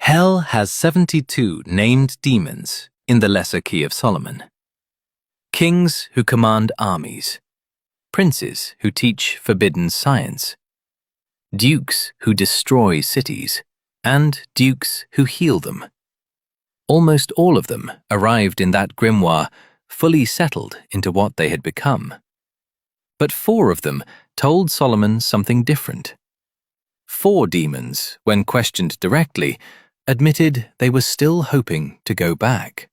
Hell has 72 named demons in the Lesser Key of Solomon. Kings who command armies, princes who teach forbidden science, dukes who destroy cities, and dukes who heal them. Almost all of them arrived in that grimoire fully settled into what they had become. But 4 of them told Solomon something different. 4 demons, when questioned directly, admitted they were still hoping to go back.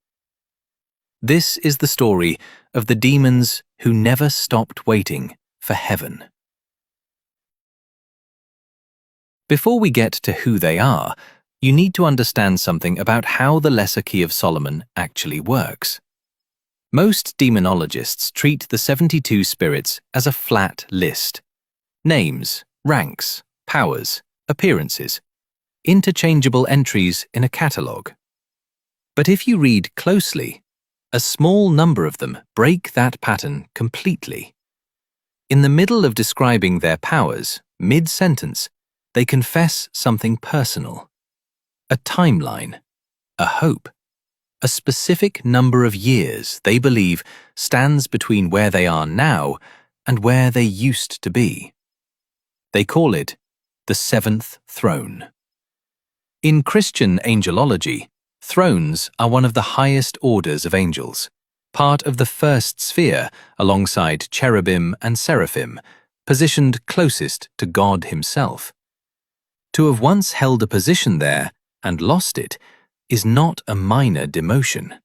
This is the story of the demons who never stopped waiting for heaven. Before we get to who they are, you need to understand something about how the Lesser Key of Solomon actually works. Most demonologists treat the 72 spirits as a flat list. Names, ranks, powers, appearances, interchangeable entries in a catalogue. But if you read closely, a small number of them break that pattern completely. In the middle of describing their powers, mid-sentence, they confess something personal. A timeline, a hope, a specific number of years they believe stands between where they are now and where they used to be. They call it the 7th throne. In Christian angelology, thrones are one of the highest orders of angels, part of the first sphere alongside cherubim and seraphim, positioned closest to God himself. To have once held a position there and lost it is not a minor demotion.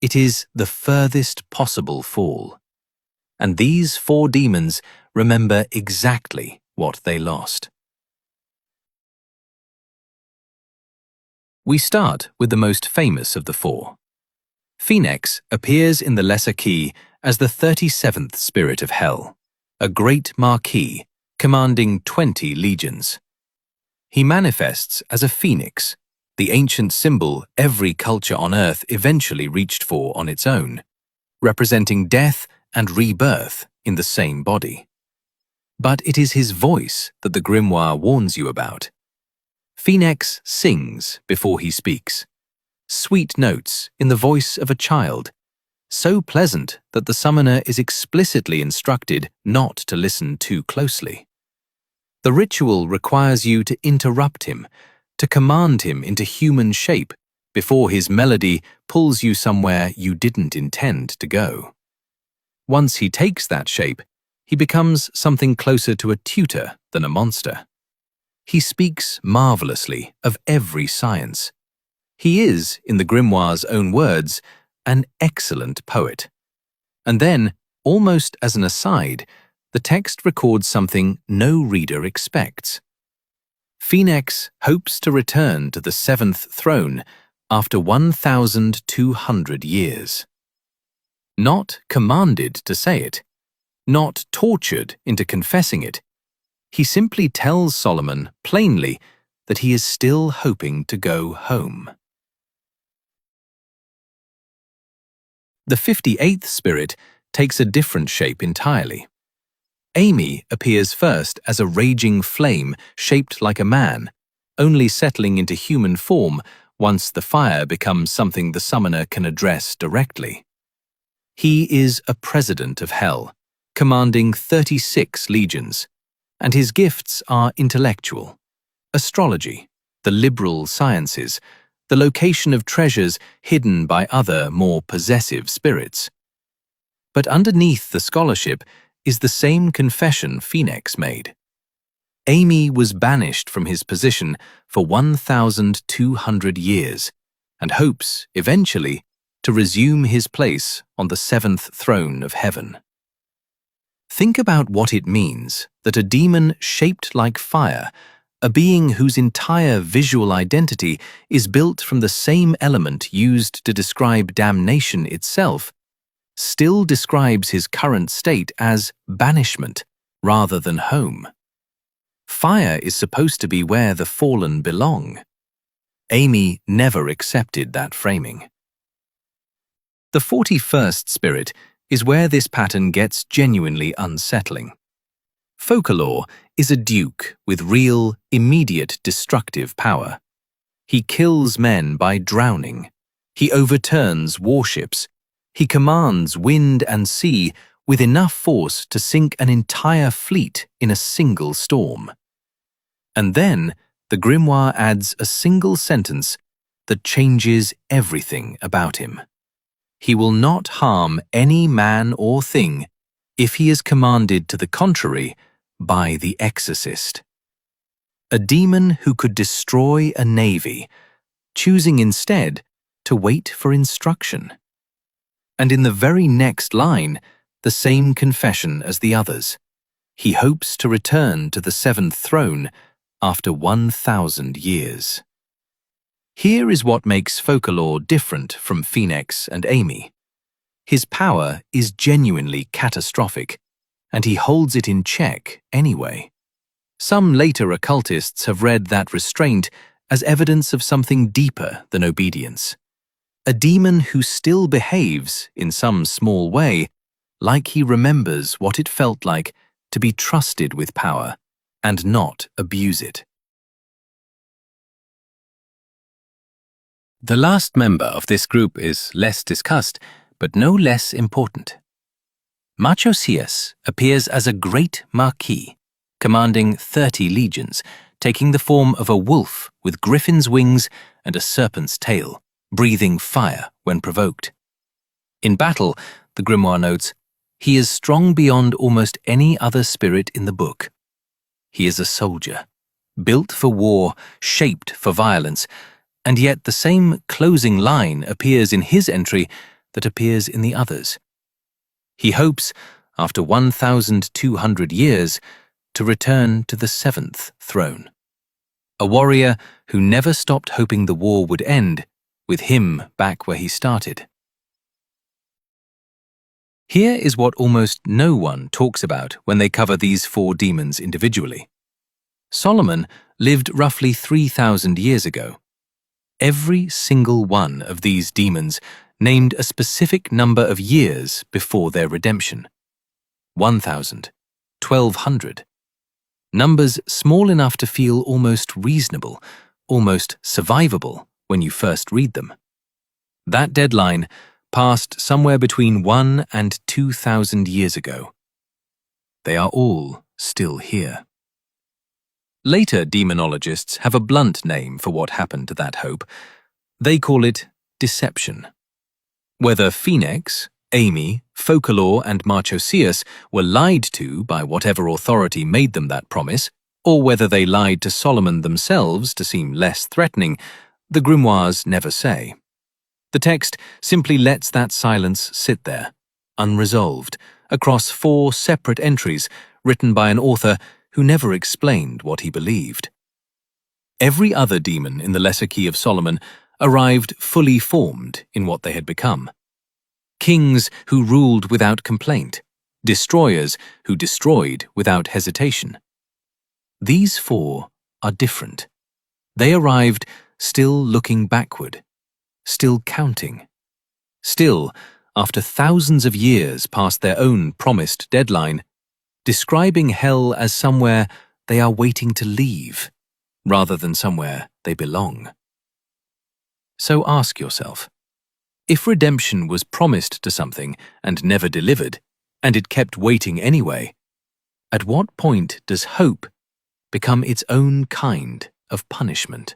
It is the furthest possible fall. And these 4 demons remember exactly what they lost. We start with the most famous of the 4. Phoenix appears in the Lesser Key as the 37th spirit of hell, a great marquis commanding 20 legions. He manifests as a phoenix, the ancient symbol every culture on Earth eventually reached for on its own, representing death and rebirth in the same body. But it is his voice that the grimoire warns you about. Phoenix sings before he speaks, sweet notes in the voice of a child, so pleasant that the summoner is explicitly instructed not to listen too closely. The ritual requires you to interrupt him, to command him into human shape before his melody pulls you somewhere you didn't intend to go. Once he takes that shape, he becomes something closer to a tutor than a monster. He speaks marvelously of every science. He is, in the grimoire's own words, an excellent poet. And then, almost as an aside, the text records something no reader expects. Phoenix hopes to return to the 7th throne after 1,200 years. Not commanded to say it, not tortured into confessing it, he simply tells Solomon plainly that he is still hoping to go home. The 58th spirit takes a different shape entirely. Amy appears first as a raging flame shaped like a man, only settling into human form once the fire becomes something the summoner can address directly. He is a president of hell, commanding 36 legions, and his gifts are intellectual, astrology, the liberal sciences, the location of treasures hidden by other, more possessive spirits. But underneath the scholarship is the same confession Phoenix made. Amy was banished from his position for 1,200 years and hopes, eventually, to resume his place on the 7th throne of heaven. Think about what it means that a demon shaped like fire, a being whose entire visual identity is built from the same element used to describe damnation itself, still describes his current state as banishment rather than home. Fire is supposed to be where the fallen belong. Amy never accepted that framing. The 41st spirit is where this pattern gets genuinely unsettling. Folklore is a duke with real, immediate destructive power. He kills men by drowning. He overturns warships. He commands wind and sea with enough force to sink an entire fleet in a single storm. And then the grimoire adds a single sentence that changes everything about him. He will not harm any man or thing if he is commanded to the contrary by the exorcist. A demon who could destroy a navy, choosing instead to wait for instruction. And in the very next line, the same confession as the others. He hopes to return to the seventh throne after 1,000 years. Here is what makes Folklore different from Phoenix and Amy. His power is genuinely catastrophic, and he holds it in check anyway. Some later occultists have read that restraint as evidence of something deeper than obedience. A demon who still behaves, in some small way, like he remembers what it felt like to be trusted with power and not abuse it. The last member of this group is less discussed, but no less important. Marchosius appears as a great marquis, commanding 30 legions, taking the form of a wolf with griffin's wings and a serpent's tail, breathing fire when provoked. In battle, the grimoire notes, he is strong beyond almost any other spirit in the book. He is a soldier, built for war, shaped for violence, and yet the same closing line appears in his entry that appears in the others. He hopes, after 1,200 years, to return to the seventh throne. A warrior who never stopped hoping the war would end, with him back where he started. Here is what almost no one talks about when they cover these four demons individually. Solomon lived roughly 3,000 years ago. Every single one of these demons named a specific number of years before their redemption. 1,000, 1,200. Numbers small enough to feel almost reasonable, almost survivable when you first read them. That deadline passed somewhere between 1,000 and 2,000 years ago. They are all still here. Later demonologists have a blunt name for what happened to that hope. They call it deception. Whether Phoenix, Amy, Folklore, and Marchosius were lied to by whatever authority made them that promise, or whether they lied to Solomon themselves to seem less threatening, the grimoires never say. The text simply lets that silence sit there, unresolved, across 4 separate entries written by an author who never explained what he believed. Every other demon in the Lesser Key of Solomon arrived fully formed in what they had become. Kings who ruled without complaint, destroyers who destroyed without hesitation. These 4 are different. They arrived still looking backward, still counting, still, after thousands of years past their own promised deadline, describing hell as somewhere they are waiting to leave, rather than somewhere they belong. So ask yourself, if redemption was promised to something and never delivered, and it kept waiting anyway, at what point does hope become its own kind of punishment?